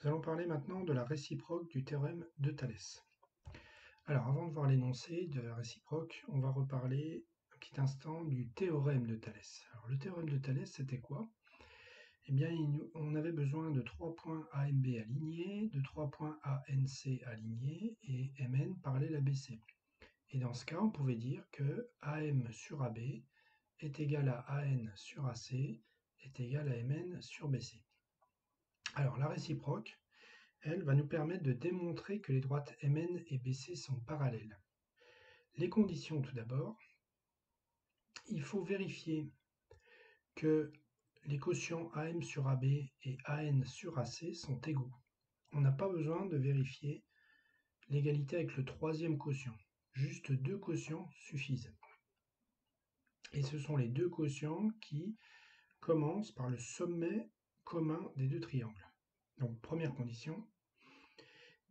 Nous allons parler maintenant de la réciproque du théorème de Thalès. Alors, avant de voir l'énoncé de la réciproque, on va reparler un petit instant du théorème de Thalès. Alors, le théorème de Thalès, c'était quoi? Eh bien, on avait besoin de 3 points AMB alignés, de 3 points ANC alignés et MN parallèle à BC. Et dans ce cas, on pouvait dire que AM sur AB est égal à AN sur AC est égal à MN sur BC. Alors, la réciproque, elle va nous permettre de démontrer que les droites MN et BC sont parallèles. Les conditions tout d'abord, il faut vérifier que les quotients AM sur AB et AN sur AC sont égaux. On n'a pas besoin de vérifier l'égalité avec le troisième quotient. Juste deux quotients suffisent. Et ce sont les deux quotients qui commencent par le sommet commun des deux triangles. Donc première condition.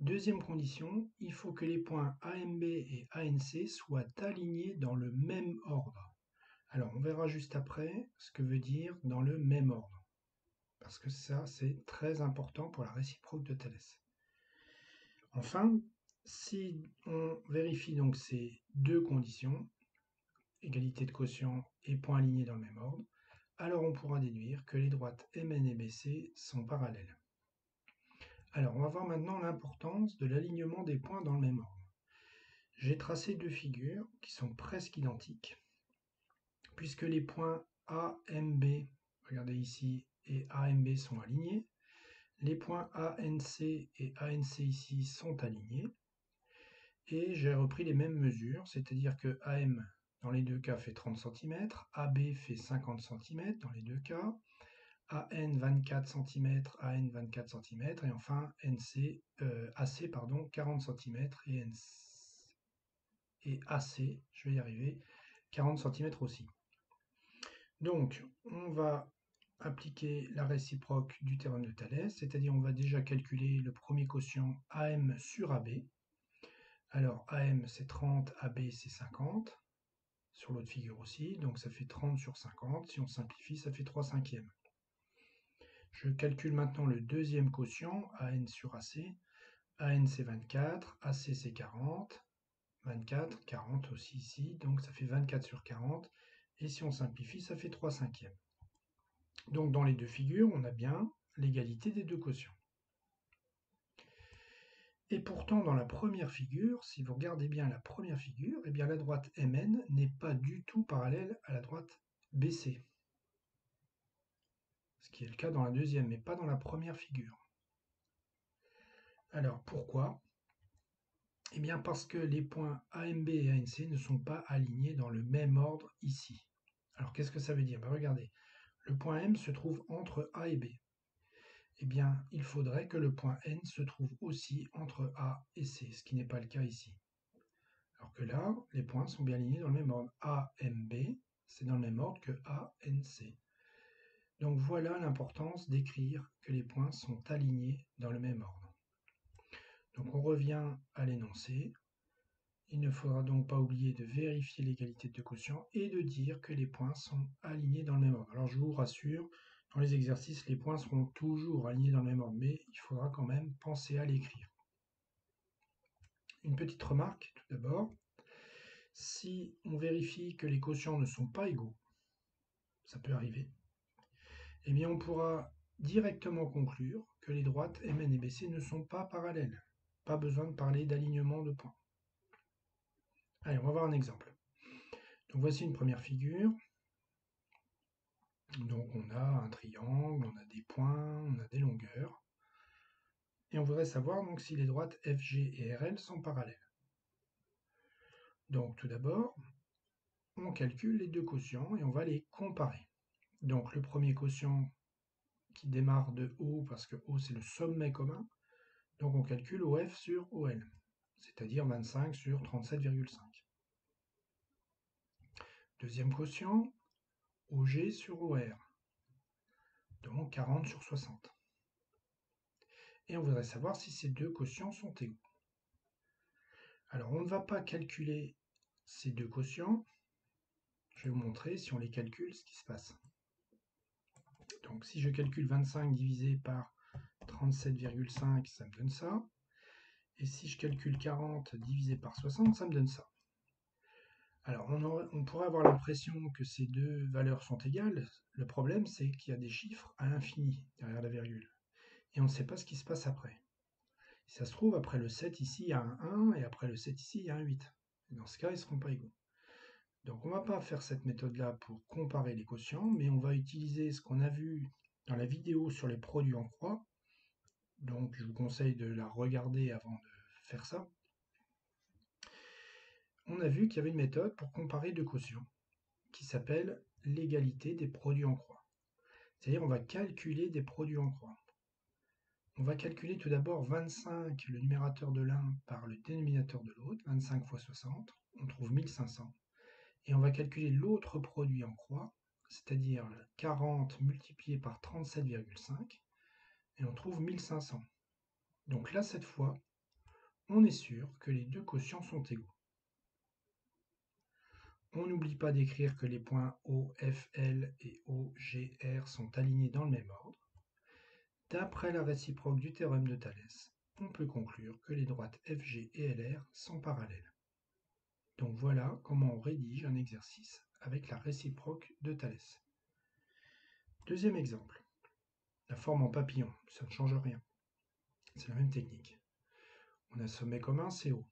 Deuxième condition, il faut que les points AMB et ANC soient alignés dans le même ordre. Alors, on verra juste après ce que veut dire dans le même ordre, parce que ça, c'est très important pour la réciproque de Thalès. Enfin, si on vérifie donc ces deux conditions, égalité de quotient et points alignés dans le même ordre, alors on pourra déduire que les droites MN et BC sont parallèles. Alors, on va voir maintenant l'importance de l'alignement des points dans le même ordre. J'ai tracé deux figures qui sont presque identiques, puisque les points AMB, regardez ici, et AMB sont alignés. Les points ANC et ANC ici sont alignés. Et j'ai repris les mêmes mesures, c'est-à-dire que AM dans les deux cas fait 30 cm, AB fait 50 cm dans les deux cas, AN 24 cm, AN 24 cm, et enfin AC 40 cm et AC, je vais y arriver, 40 cm aussi. Donc, on va appliquer la réciproque du théorème de Thalès, c'est-à-dire on va déjà calculer le premier quotient AM sur AB. Alors, AM c'est 30, AB c'est 50, sur l'autre figure aussi, donc ça fait 30 sur 50, si on simplifie, ça fait 3 cinquièmes. Je calcule maintenant le deuxième quotient, AN sur AC. AN c'est 24, AC c'est 40, 24, 40 aussi ici, donc ça fait 24 sur 40, et si on simplifie, ça fait 3 cinquièmes. Donc dans les deux figures, on a bien l'égalité des deux quotients. Et pourtant, dans la première figure, si vous regardez bien la première figure, eh bien la droite MN n'est pas du tout parallèle à la droite BC. Ce qui est le cas dans la deuxième, mais pas dans la première figure. Alors pourquoi? Eh bien parce que les points AMB et ANC ne sont pas alignés dans le même ordre ici. Alors qu'est-ce que ça veut dire? Regardez, le point M se trouve entre A et B. Eh bien, il faudrait que le point N se trouve aussi entre A et C, ce qui n'est pas le cas ici. Alors que là, les points sont bien alignés dans le même ordre. AMB, c'est dans le même ordre que ANC. Donc voilà l'importance d'écrire que les points sont alignés dans le même ordre. Donc on revient à l'énoncé. Il ne faudra donc pas oublier de vérifier l'égalité de quotient et de dire que les points sont alignés dans le même ordre. Alors je vous rassure, dans les exercices, les points seront toujours alignés dans le même ordre, mais il faudra quand même penser à l'écrire. Une petite remarque tout d'abord. Si on vérifie que les quotients ne sont pas égaux, ça peut arriver, eh bien on pourra directement conclure que les droites MN et BC ne sont pas parallèles. Pas besoin de parler d'alignement de points. Allez, on va voir un exemple. Donc voici une première figure. Donc on a un triangle, on a des points, on a des longueurs. Et on voudrait savoir donc si les droites FG et RL sont parallèles. Donc tout d'abord, on calcule les deux quotients et on va les comparer. Donc le premier quotient qui démarre de O, parce que O c'est le sommet commun, donc on calcule OF sur OL, c'est-à-dire 25 sur 37,5. Deuxième quotient, OG sur OR, donc 40 sur 60. Et on voudrait savoir si ces deux quotients sont égaux. Alors on ne va pas calculer ces deux quotients. Je vais vous montrer si on les calcule ce qui se passe. Donc si je calcule 25 divisé par 37,5, ça me donne ça. Et si je calcule 40 divisé par 60, ça me donne ça. Alors, on pourrait avoir l'impression que ces deux valeurs sont égales. Le problème, c'est qu'il y a des chiffres à l'infini derrière la virgule. Et on ne sait pas ce qui se passe après. Si ça se trouve, après le 7 ici, il y a un 1, et après le 7 ici, il y a un 8. Et dans ce cas, ils ne seront pas égaux. Donc on ne va pas faire cette méthode-là pour comparer les quotients, mais on va utiliser ce qu'on a vu dans la vidéo sur les produits en croix. Donc je vous conseille de la regarder avant de faire ça. On a vu qu'il y avait une méthode pour comparer deux quotients qui s'appelle l'égalité des produits en croix. C'est-à-dire on va calculer des produits en croix. On va calculer tout d'abord 25, le numérateur de l'un par le dénominateur de l'autre, 25 fois 60, on trouve 1500. Et on va calculer l'autre produit en croix, c'est-à-dire 40 multiplié par 37,5, et on trouve 1500. Donc là, cette fois, on est sûr que les deux quotients sont égaux. On n'oublie pas d'écrire que les points O, F, L et O, G, R sont alignés dans le même ordre. D'après la réciproque du théorème de Thalès, on peut conclure que les droites FG et LR sont parallèles. Donc voilà comment on rédige un exercice avec la réciproque de Thalès. Deuxième exemple, la forme en papillon, ça ne change rien. C'est la même technique. On a sommet commun CO.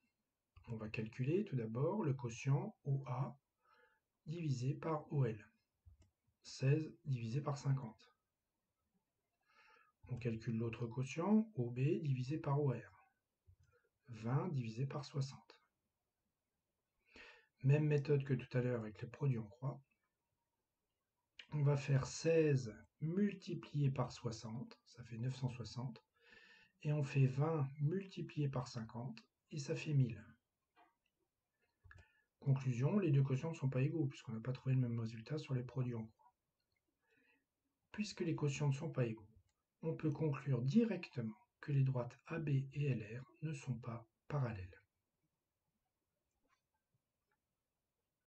On va calculer tout d'abord le quotient OA divisé par OL. 16 divisé par 50. On calcule l'autre quotient OB divisé par OR. 20 divisé par 60. Même méthode que tout à l'heure avec les produits en croix. On va faire 16 multiplié par 60, ça fait 960. Et on fait 20 multiplié par 50, et ça fait 1000. Conclusion, les deux quotients ne sont pas égaux, puisqu'on n'a pas trouvé le même résultat sur les produits en croix. Puisque les quotients ne sont pas égaux, on peut conclure directement que les droites AB et LR ne sont pas parallèles.